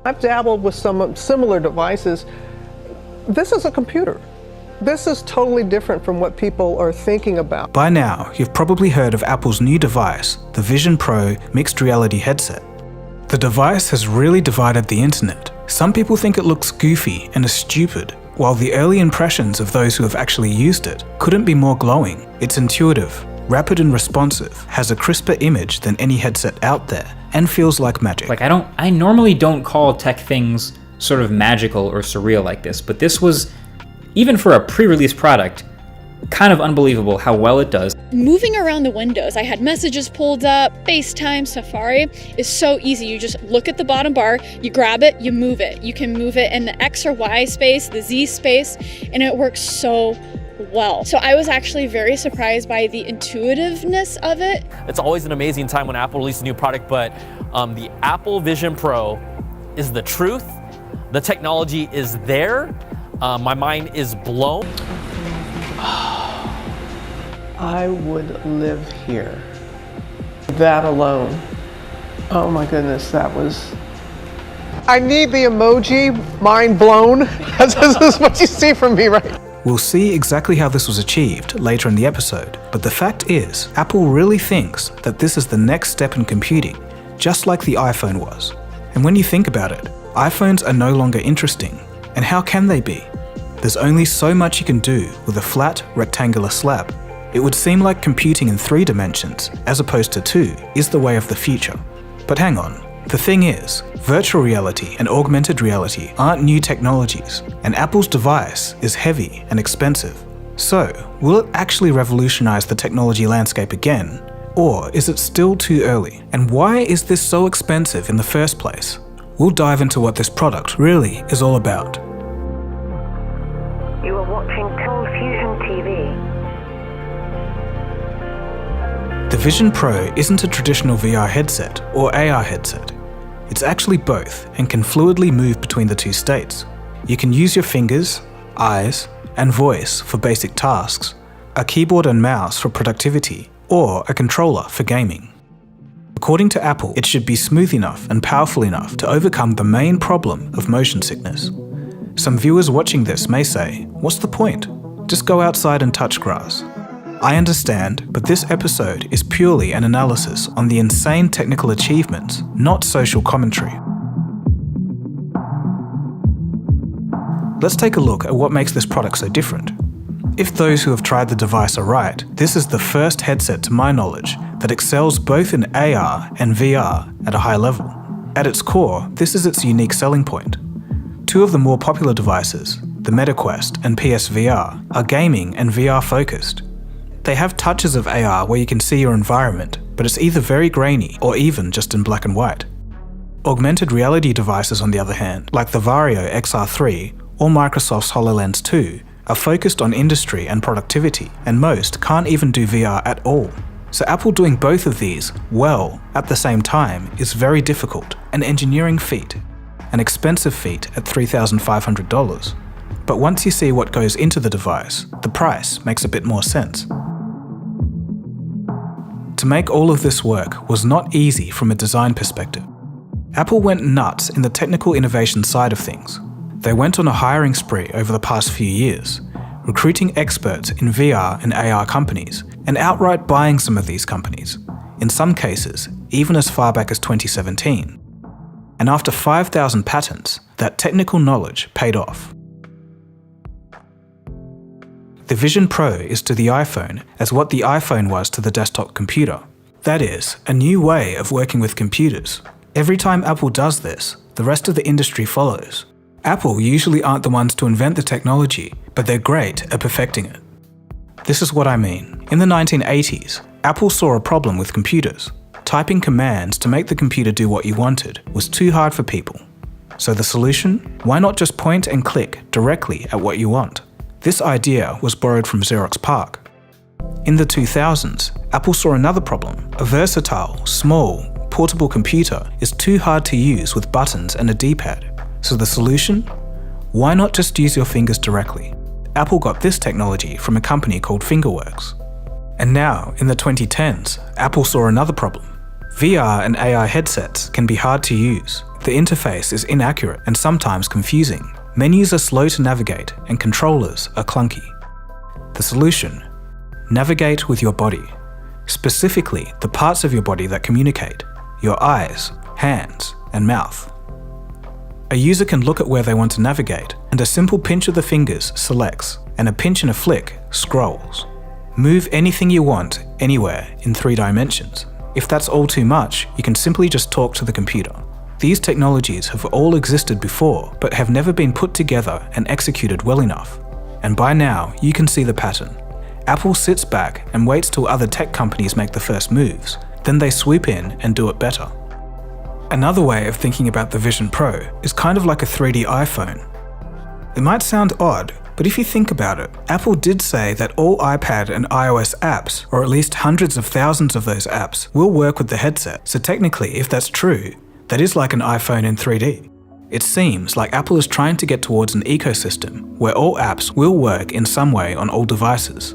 I've dabbled with some similar devices. This is a computer. This is totally different from what people are thinking about. By now, you've probably heard of Apple's new device, the Vision Pro mixed reality headset. The device has really divided the internet. Some people think it looks goofy and is stupid, while the early impressions of those who have actually used it couldn't be more glowing. It's intuitive, rapid and responsive, has a crisper image than any headset out there, and feels like magic. I normally don't call tech things sort of magical or surreal like this, but this was, even for a pre-release product, kind of unbelievable how well it does. Moving around the windows, I had messages pulled up, FaceTime, Safari is so easy. You just look at the bottom bar, you grab it, you move it. You can move it in the X or Y space, the Z space, and it works so well. So I was actually very surprised by the intuitiveness of it. It's always an amazing time when Apple releases a new product, but the Apple Vision Pro is the truth. The technology is there. My mind is blown. I would live here. That alone. Oh my goodness, that was... I need the emoji, mind blown. This is what you see from me, right? We'll see exactly how this was achieved later in the episode, but the fact is, Apple really thinks that this is the next step in computing, just like the iPhone was. And when you think about it, iPhones are no longer interesting. And how can they be? There's only so much you can do with a flat, rectangular slab. It would seem like computing in 3 dimensions, as opposed to 2, is the way of the future. But hang on, the thing is, virtual reality and augmented reality aren't new technologies, and Apple's device is heavy and expensive. So, will it actually revolutionize the technology landscape again? Or is it still too early? And why is this so expensive in the first place? We'll dive into what this product really is all about. You are watching Fusion TV. The Vision Pro isn't a traditional VR headset or AR headset. It's actually both and can fluidly move between the 2 states. You can use your fingers, eyes, and voice for basic tasks, a keyboard and mouse for productivity, or a controller for gaming. According to Apple, it should be smooth enough and powerful enough to overcome the main problem of motion sickness. Some viewers watching this may say, what's the point? Just go outside and touch grass. I understand, but this episode is purely an analysis on the insane technical achievements, not social commentary. Let's take a look at what makes this product so different. If those who have tried the device are right, this is the first headset to my knowledge that excels both in AR and VR at a high level. At its core, this is its unique selling point. 2 of the more popular devices, the MetaQuest and PSVR, are gaming and VR focused. They have touches of AR where you can see your environment, but it's either very grainy or even just in black and white. Augmented reality devices, on the other hand, like the Vario XR3 or Microsoft's HoloLens 2, are focused on industry and productivity, and most can't even do VR at all. So Apple doing both of these well at the same time is very difficult, an engineering feat, an expensive feat at $3,500. But once you see what goes into the device, the price makes a bit more sense. To make all of this work was not easy from a design perspective. Apple went nuts in the technical innovation side of things. They went on a hiring spree over the past few years, recruiting experts in VR and AR companies, and outright buying some of these companies, in some cases even as far back as 2017. And after 5,000 patents, that technical knowledge paid off. The Vision Pro is to the iPhone as what the iPhone was to the desktop computer. That is, a new way of working with computers. Every time Apple does this, the rest of the industry follows. Apple usually aren't the ones to invent the technology, but they're great at perfecting it. This is what I mean. In the 1980s, Apple saw a problem with computers. Typing commands to make the computer do what you wanted was too hard for people. So the solution? Why not just point and click directly at what you want? This idea was borrowed from Xerox PARC. In the 2000s, Apple saw another problem. A versatile, small, portable computer is too hard to use with buttons and a D-pad. So the solution? Why not just use your fingers directly? Apple got this technology from a company called Fingerworks. And now, in the 2010s, Apple saw another problem. VR and AR headsets can be hard to use. The interface is inaccurate and sometimes confusing. Menus are slow to navigate and controllers are clunky. The solution: navigate with your body. Specifically, the parts of your body that communicate: your eyes, hands, and mouth. A user can look at where they want to navigate, and a simple pinch of the fingers selects, and a pinch and a flick scrolls. Move anything you want, anywhere, in 3 dimensions. If that's all too much, you can simply just talk to the computer. These technologies have all existed before, but have never been put together and executed well enough. And by now, you can see the pattern. Apple sits back and waits till other tech companies make the first moves, then they swoop in and do it better. Another way of thinking about the Vision Pro is kind of like a 3D iPhone. It might sound odd, but if you think about it, Apple did say that all iPad and iOS apps, or at least hundreds of thousands of those apps, will work with the headset. So technically, if that's true, that is like an iPhone in 3D. It seems like Apple is trying to get towards an ecosystem where all apps will work in some way on all devices.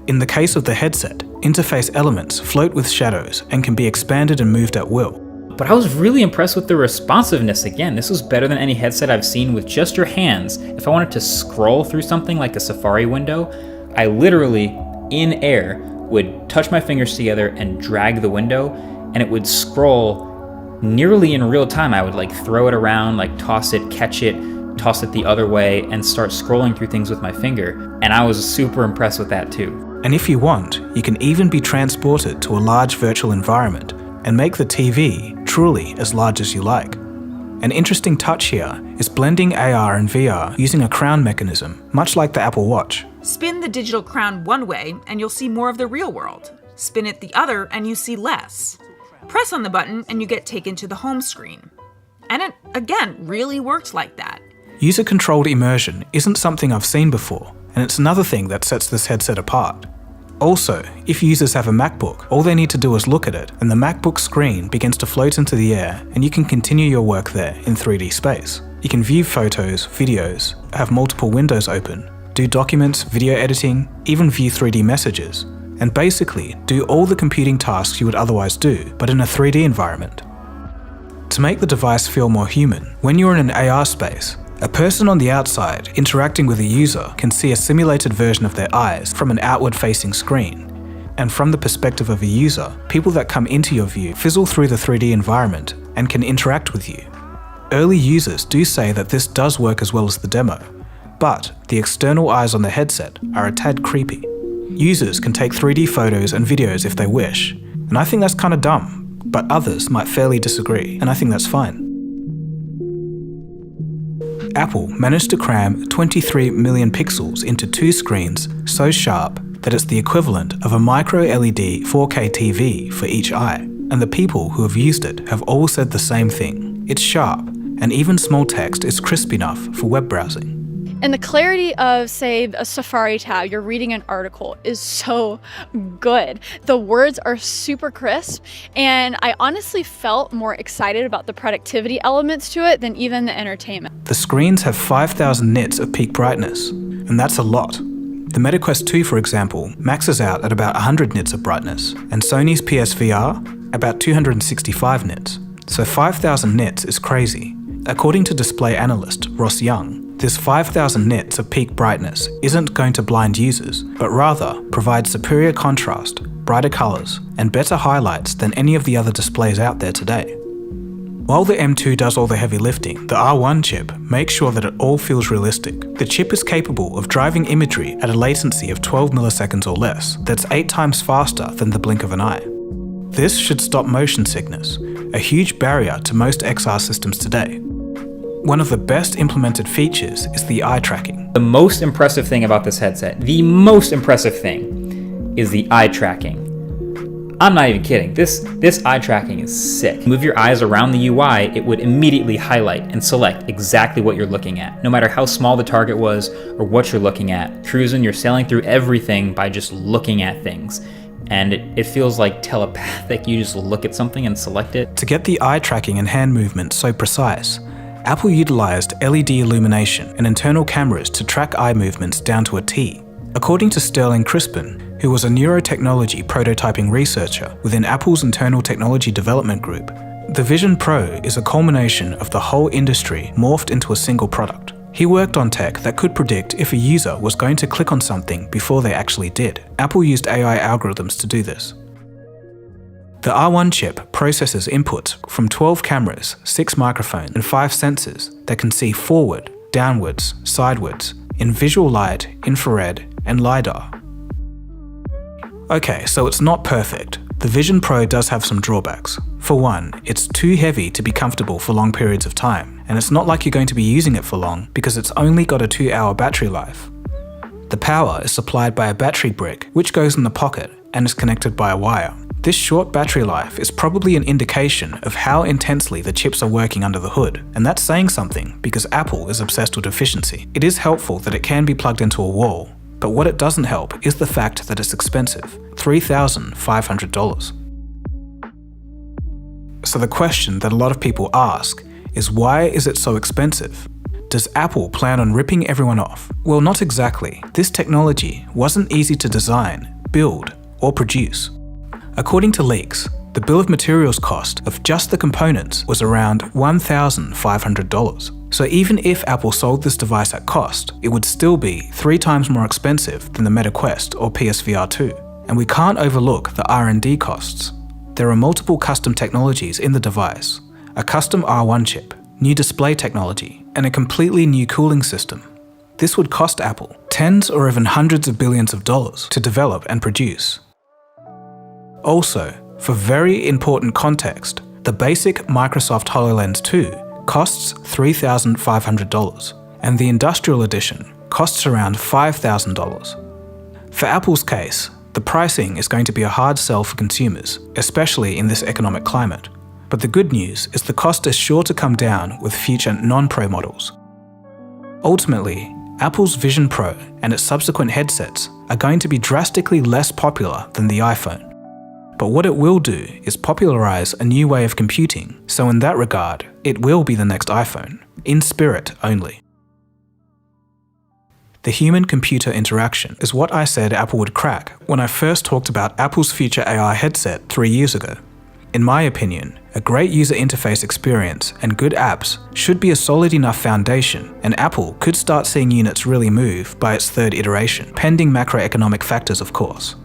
In the case of the headset, interface elements float with shadows and can be expanded and moved at will. But I was really impressed with the responsiveness again. This was better than any headset I've seen with just your hands. If I wanted to scroll through something like a Safari window, I literally, in air, would touch my fingers together and drag the window, and it would scroll nearly in real time. I would throw it around, toss it, catch it, toss it the other way, and start scrolling through things with my finger. And I was super impressed with that too. And if you want, you can even be transported to a large virtual environment and make the TV truly as large as you like. An interesting touch here is blending AR and VR using a crown mechanism, much like the Apple Watch. Spin the digital crown one way and you'll see more of the real world. Spin it the other and you see less. Press on the button and you get taken to the home screen. And it, again, really worked like that. User-controlled immersion isn't something I've seen before, and it's another thing that sets this headset apart. Also, if users have a MacBook, all they need to do is look at it, and the MacBook screen begins to float into the air, and you can continue your work there in 3D space. You can view photos, videos, have multiple windows open, do documents, video editing, even view 3D messages, and basically do all the computing tasks you would otherwise do, but in a 3D environment. To make the device feel more human, when you're in an AR space, a person on the outside interacting with a user can see a simulated version of their eyes from an outward-facing screen. And from the perspective of a user, people that come into your view fizzle through the 3D environment and can interact with you. Early users do say that this does work as well as the demo, but the external eyes on the headset are a tad creepy. Users can take 3D photos and videos if they wish, and I think that's kind of dumb, but others might fairly disagree, and I think that's fine. Apple managed to cram 23 million pixels into 2 screens so sharp that it's the equivalent of a micro LED 4K TV for each eye, and the people who have used it have all said the same thing. It's sharp, and even small text is crisp enough for web browsing. And the clarity of, say, a Safari tab, you're reading an article, is so good. The words are super crisp, and I honestly felt more excited about the productivity elements to it than even the entertainment. The screens have 5,000 nits of peak brightness, and that's a lot. The Meta Quest 2, for example, maxes out at about 100 nits of brightness, and Sony's PSVR about 265 nits. So 5,000 nits is crazy. According to display analyst Ross Young, this 5,000 nits of peak brightness isn't going to blind users, but rather provide superior contrast, brighter colors, and better highlights than any of the other displays out there today. While the M2 does all the heavy lifting, the R1 chip makes sure that it all feels realistic. The chip is capable of driving imagery at a latency of 12 milliseconds or less, that's 8 times faster than the blink of an eye. This should stop motion sickness, a huge barrier to most XR systems today. One of the best implemented features is the eye tracking. The most impressive thing about this headset, the most impressive thing, is the eye tracking. I'm not even kidding. This eye tracking is sick. Move your eyes around the UI, it would immediately highlight and select exactly what you're looking at. No matter how small the target was or what you're looking at. Cruising, you're sailing through everything by just looking at things. And it feels like telepathic. You just look at something and select it. To get the eye tracking and hand movement so precise, Apple utilized LED illumination and internal cameras to track eye movements down to a T. According to Sterling Crispin, who was a neurotechnology prototyping researcher within Apple's internal technology development group, The Vision Pro is a culmination of the whole industry morphed into a single product. He worked on tech that could predict if a user was going to click on something before they actually did. Apple used AI algorithms to do this. The R1 chip processes inputs from 12 cameras, 6 microphones, and 5 sensors that can see forward, downwards, sideways, in visual light, infrared, and LiDAR. Okay, so it's not perfect. The Vision Pro does have some drawbacks. For one, it's too heavy to be comfortable for long periods of time, and it's not like you're going to be using it for long because it's only got a 2-hour battery life. The power is supplied by a battery brick, which goes in the pocket and is connected by a wire. This short battery life is probably an indication of how intensely the chips are working under the hood, and that's saying something because Apple is obsessed with efficiency. It is helpful that it can be plugged into a wall, but what it doesn't help is the fact that it's expensive, $3,500. So the question that a lot of people ask is, why is it so expensive? Does Apple plan on ripping everyone off? Well, not exactly. This technology wasn't easy to design, build, or produce. According to leaks, the bill of materials cost of just the components was around $1,500. So even if Apple sold this device at cost, it would still be 3 times more expensive than the Meta Quest or PSVR 2. And we can't overlook the R&D costs. There are multiple custom technologies in the device, a custom R1 chip, new display technology, and a completely new cooling system. This would cost Apple tens or even hundreds of billions of dollars to develop and produce. Also, for very important context, the basic Microsoft HoloLens 2 costs $3,500, and the industrial edition costs around $5,000. For Apple's case, the pricing is going to be a hard sell for consumers, especially in this economic climate. But the good news is the cost is sure to come down with future non-Pro models. Ultimately, Apple's Vision Pro and its subsequent headsets are going to be drastically less popular than the iPhone. But what it will do is popularize a new way of computing, so in that regard, it will be the next iPhone, in spirit only. The human-computer interaction is what I said Apple would crack when I first talked about Apple's future AR headset 3 years ago. In my opinion, a great user interface experience and good apps should be a solid enough foundation, and Apple could start seeing units really move by its 3rd iteration, pending macroeconomic factors of course.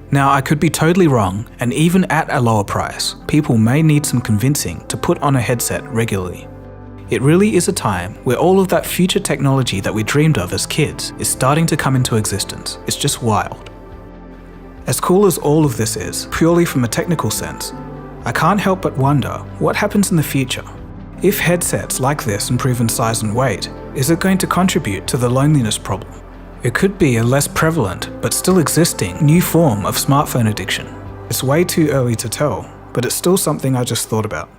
Now, I could be totally wrong, and even at a lower price, people may need some convincing to put on a headset regularly. It really is a time where all of that future technology that we dreamed of as kids is starting to come into existence. It's just wild. As cool as all of this is, purely from a technical sense, I can't help but wonder what happens in the future. If headsets like this improve in size and weight, is it going to contribute to the loneliness problem? It could be a less prevalent, but still existing, new form of smartphone addiction. It's way too early to tell, but it's still something I just thought about.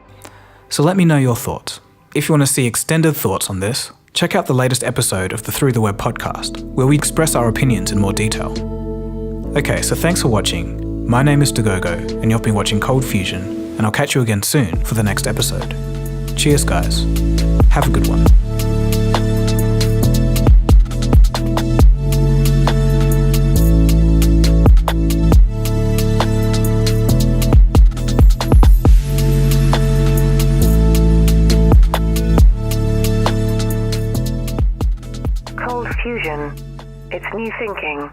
So let me know your thoughts. If you want to see extended thoughts on this, check out the latest episode of the Through the Web podcast, where we express our opinions in more detail. Okay, so thanks for watching. My name is Dagogo, and you've been watching Cold Fusion, and I'll catch you again soon for the next episode. Cheers, guys. Have a good one. Cold Fusion. It's new thinking.